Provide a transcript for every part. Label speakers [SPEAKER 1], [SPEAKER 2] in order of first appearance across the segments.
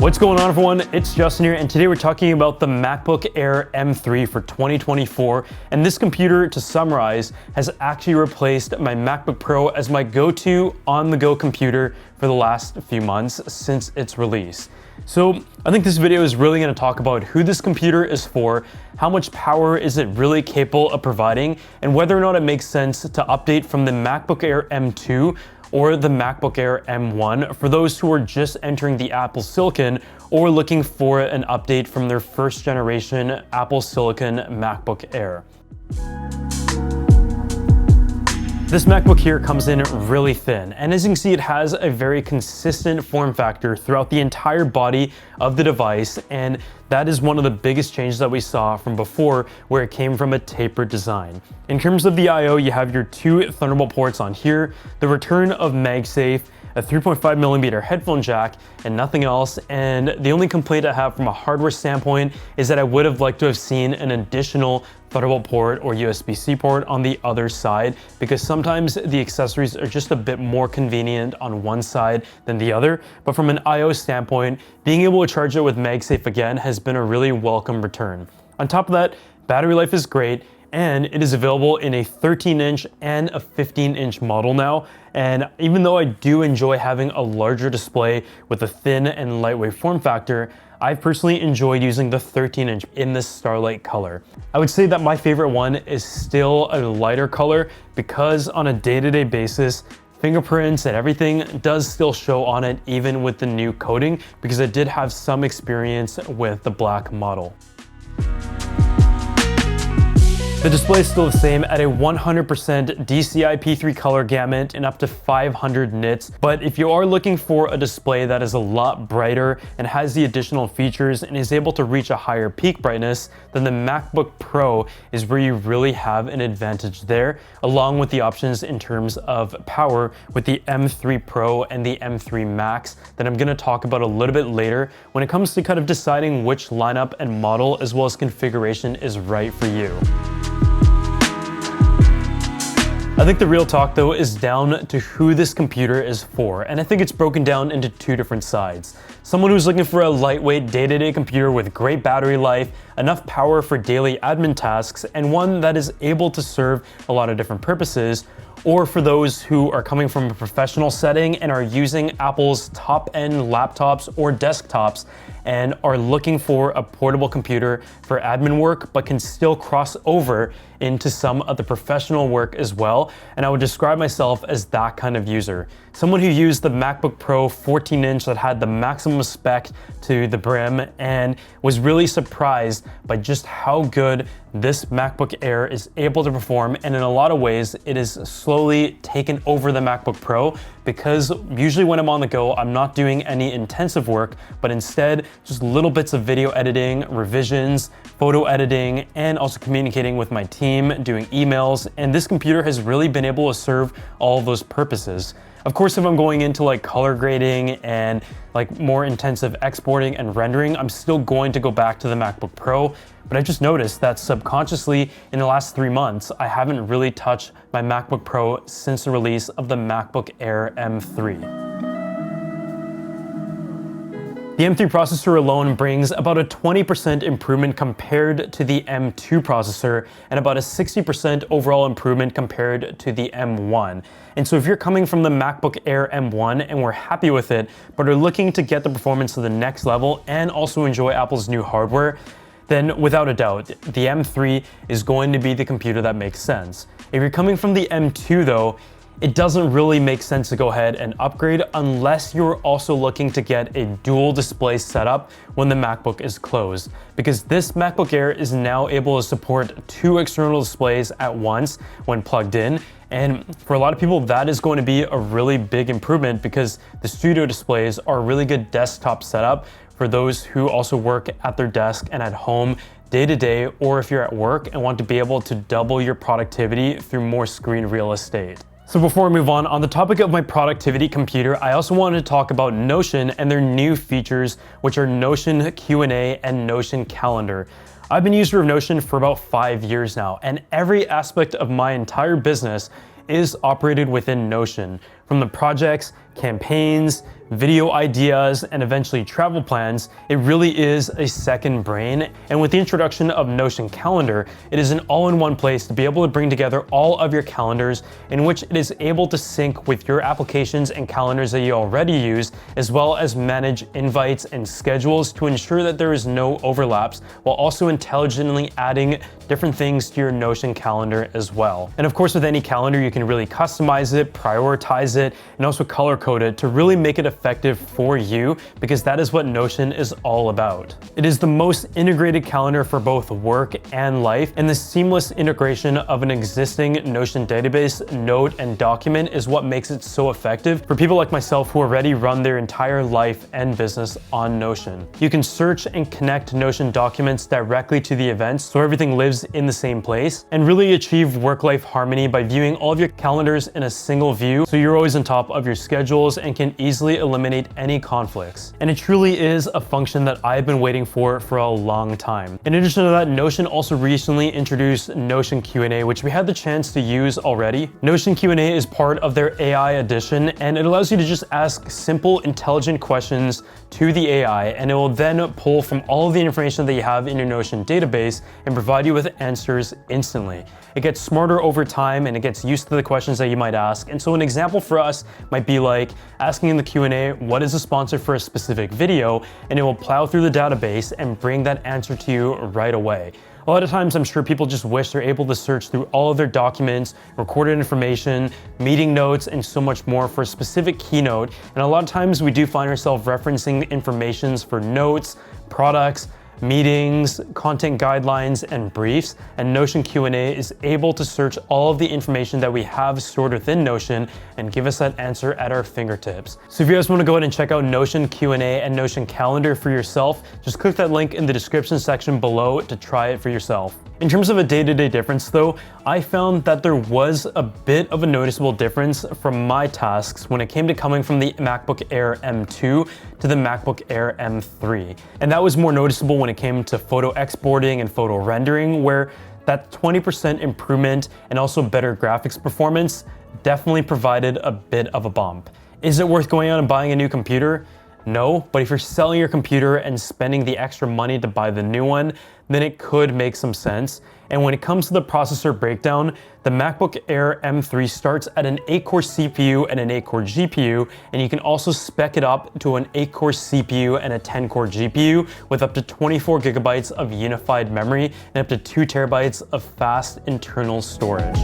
[SPEAKER 1] What's going on, everyone? It's Justin here, and today we're talking about the MacBook Air M3 for 2024. And this computer, to summarize, has actually replaced my MacBook Pro as my go-to on-the-go computer for the last few months since its release. So I think this video is really going to talk about who this computer is for, how much power is it really capable of providing, and whether or not it makes sense to update from the MacBook Air M2 or the MacBook Air M1 for those who are just entering the Apple Silicon or looking for an update from their first generation Apple Silicon MacBook Air. This MacBook here comes in really thin, and as you can see, it has a very consistent form factor throughout the entire body of the device, and that is one of the biggest changes that we saw from before, where it came from a tapered design. In terms of the I/O, you have your two Thunderbolt ports on here, the return of MagSafe, a 3.5mm headphone jack, and nothing else. And the only complaint I have from a hardware standpoint is that I would have liked to have seen an additional Thunderbolt port or USB-C port on the other side, because sometimes the accessories are just a bit more convenient on one side than the other. But from an I/O standpoint, being able to charge it with MagSafe again has been a really welcome return. On top of that, battery life is great, and it is available in a 13-inch and a 15-inch model now. And even though I do enjoy having a larger display with a thin and lightweight form factor, I've personally enjoyed using the 13-inch in this Starlight color. I would say that my favorite one is still a lighter color, because on a day-to-day basis, fingerprints and everything does still show on it even with the new coating, because I did have some experience with the black model. The display is still the same at a 100% DCI-P3 color gamut and up to 500 nits, but if you are looking for a display that is a lot brighter and has the additional features and is able to reach a higher peak brightness, then the MacBook Pro is where you really have an advantage there, along with the options in terms of power with the M3 Pro and the M3 Max that I'm going to talk about a little bit later when it comes to kind of deciding which lineup and model as well as configuration is right for you. I think the real talk though is down to who this computer is for, and I think it's broken down into two different sides. Someone who's looking for a lightweight day-to-day computer with great battery life, enough power for daily admin tasks, and one that is able to serve a lot of different purposes, or for those who are coming from a professional setting and are using Apple's top-end laptops or desktops and are looking for a portable computer for admin work, but can still cross over into some of the professional work as well. And I would describe myself as that kind of user. Someone who used the MacBook Pro 14-inch that had the maximum spec to the brim and was really surprised by just how good this MacBook Air is able to perform. And in a lot of ways, it is slowly taken over the MacBook Pro, because usually when I'm on the go, I'm not doing any intensive work, but instead just little bits of video editing, revisions, photo editing, and also communicating with my team, doing emails. And this computer has really been able to serve all of those purposes. Of course, if I'm going into like color grading and like more intensive exporting and rendering, I'm still going to go back to the MacBook Pro. But I just noticed that subconsciously in the last 3 months, I haven't really touched my MacBook Pro since the release of the MacBook Air M3. The M3 processor alone brings about a 20% improvement compared to the M2 processor and about a 60% overall improvement compared to the M1. And so if you're coming from the MacBook Air M1 and we're happy with it, but are looking to get the performance to the next level and also enjoy Apple's new hardware, then without a doubt, the M3 is going to be the computer that makes sense. If you're coming from the M2 though, it doesn't really make sense to go ahead and upgrade unless you're also looking to get a dual display setup when the MacBook is closed, because this MacBook Air is now able to support 2 external displays at once when plugged in. And for a lot of people, that is going to be a really big improvement, because the studio displays are a really good desktop setup for those who also work at their desk and at home day to day, or if you're at work and want to be able to double your productivity through more screen real estate. So before we move on the topic of my productivity computer, I also wanted to talk about Notion and their new features, which are Notion Q&A and Notion Calendar. I've been a user of Notion for about 5 years now, and every aspect of my entire business is operated within Notion. From the projects, campaigns, video ideas, and eventually travel plans, it really is a second brain. And with the introduction of Notion Calendar, it is an all-in-one place to be able to bring together all of your calendars, in which it is able to sync with your applications and calendars that you already use, as well as manage invites and schedules to ensure that there is no overlaps, while also intelligently adding different things to your Notion calendar as well. And of course, with any calendar, you can really customize it, prioritize it, and also color code it to really make it effective for you, because that is what Notion is all about. It is the most integrated calendar for both work and life, and the seamless integration of an existing Notion database, note, and document is what makes it so effective for people like myself who already run their entire life and business on Notion. You can search and connect Notion documents directly to the events, so everything lives in the same place, and really achieve work-life harmony by viewing all of your calendars in a single view, so you're always on top of your schedules and can easily eliminate any conflicts. And it truly is a function that I've been waiting for a long time. In addition to that, Notion also recently introduced Notion Q&A, which we had the chance to use already. Notion Q&A is part of their AI edition, and it allows you to just ask simple, intelligent questions to the AI, and it will then pull from all of the information that you have in your Notion database and provide you with answers instantly. It gets smarter over time, and it gets used to the questions that you might ask. And so an example for us might be like asking in the Q&A, what is a sponsor for a specific video? And it will plow through the database and bring that answer to you right away. A lot of times, I'm sure people just wish they're able to search through all of their documents, recorded information, meeting notes, and so much more for a specific keynote. And a lot of times we do find ourselves referencing informations for notes, products, meetings, content guidelines, and briefs, and Notion Q&A is able to search all of the information that we have stored within Notion and give us that answer at our fingertips. So if you guys want to go ahead and check out Notion Q&A and Notion Calendar for yourself, just click that link in the description section below to try it for yourself. In terms of a day-to-day difference though, I found that there was a bit of a noticeable difference from my tasks when it came to coming from the MacBook Air M2 to the MacBook Air M3. And that was more noticeable when it came to photo exporting and photo rendering, where that 20% improvement and also better graphics performance definitely provided a bit of a bump. Is it worth going out and buying a new computer? No, but if you're selling your computer and spending the extra money to buy the new one, then it could make some sense. And when it comes to the processor breakdown, the MacBook Air M3 starts at an 8-core CPU and an 8-core GPU, and you can also spec it up to an 8-core CPU and a 10-core GPU with up to 24 gigabytes of unified memory and up to 2 terabytes of fast internal storage.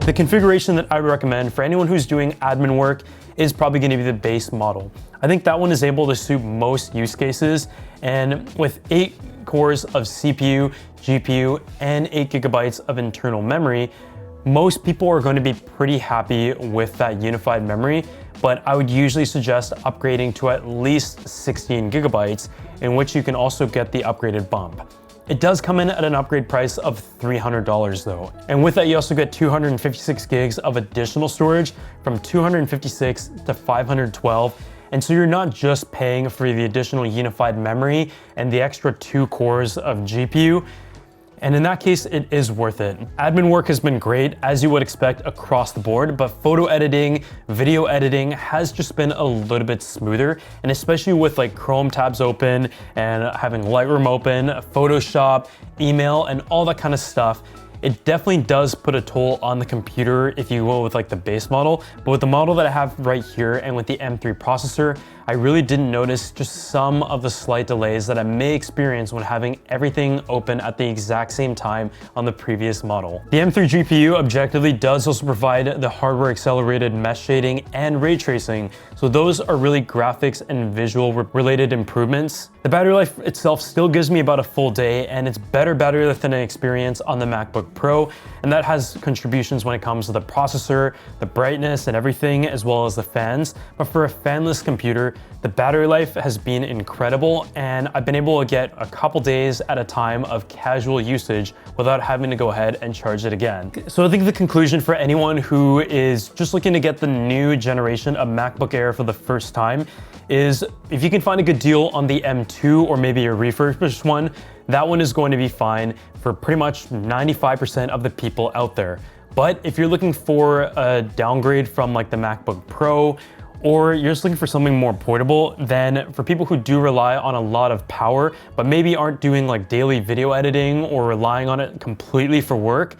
[SPEAKER 1] The configuration that I would recommend for anyone who's doing admin work is probably going to be the base model. I think that one is able to suit most use cases, and with 8 cores of CPU, GPU, and 8 gigabytes of internal memory, most people are going to be pretty happy with that unified memory, but I would usually suggest upgrading to at least 16 gigabytes, in which you can also get the upgraded bump. It does come in at an upgrade price of $300 though. And with that, you also get 256 gigs of additional storage from 256 to 512. And so you're not just paying for the additional unified memory and the extra 2 cores of GPU. And in that case, it is worth it. Admin work has been great, as you would expect across the board, but photo editing, video editing has just been a little bit smoother. And especially with like Chrome tabs open and having Lightroom open, Photoshop, email, and all that kind of stuff, it definitely does put a toll on the computer if you go with like the base model. But with the model that I have right here and with the M3 processor, I really didn't notice just some of the slight delays that I may experience when having everything open at the exact same time on the previous model. The M3 GPU objectively does also provide the hardware accelerated mesh shading and ray tracing, so those are really graphics and visual related improvements. The battery life itself still gives me about a full day, and it's better battery life than I experience on the MacBook Pro, and that has contributions when it comes to the processor, the brightness and everything, as well as the fans. But for a fanless computer, the battery life has been incredible, and I've been able to get a couple days at a time of casual usage without having to go ahead and charge it again. So I think the conclusion for anyone who is just looking to get the new generation of MacBook Air for the first time is, if you can find a good deal on the M2 or maybe a refurbished one, that one is going to be fine for pretty much 95% of the people out there. But if you're looking for a downgrade from like the MacBook Pro, or you're just looking for something more portable, then for people who do rely on a lot of power, but maybe aren't doing like daily video editing or relying on it completely for work,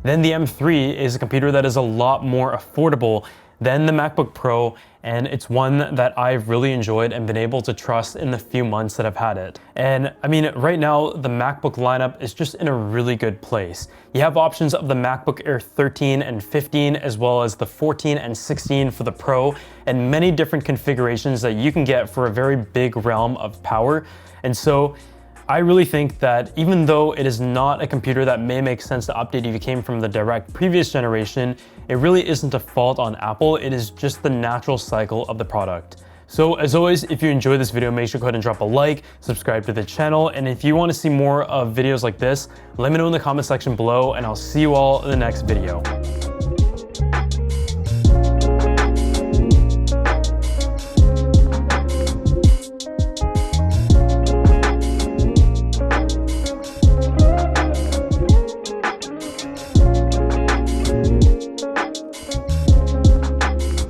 [SPEAKER 1] then the M3 is a computer that is a lot more affordable than the MacBook Pro, and it's one that I've really enjoyed and been able to trust in the few months that I've had it. And I mean, right now, the MacBook lineup is just in a really good place. You have options of the MacBook Air 13 and 15, as well as the 14 and 16 for the Pro, and many different configurations that you can get for a very big realm of power. And so I really think that even though it is not a computer that may make sense to update if you came from the direct previous generation, it really isn't a fault on Apple. It is just the natural cycle of the product. So as always, if you enjoyed this video, make sure to go ahead and drop a like, subscribe to the channel, and if you want to see more of videos like this, let me know in the comment section below, and I'll see you all in the next video.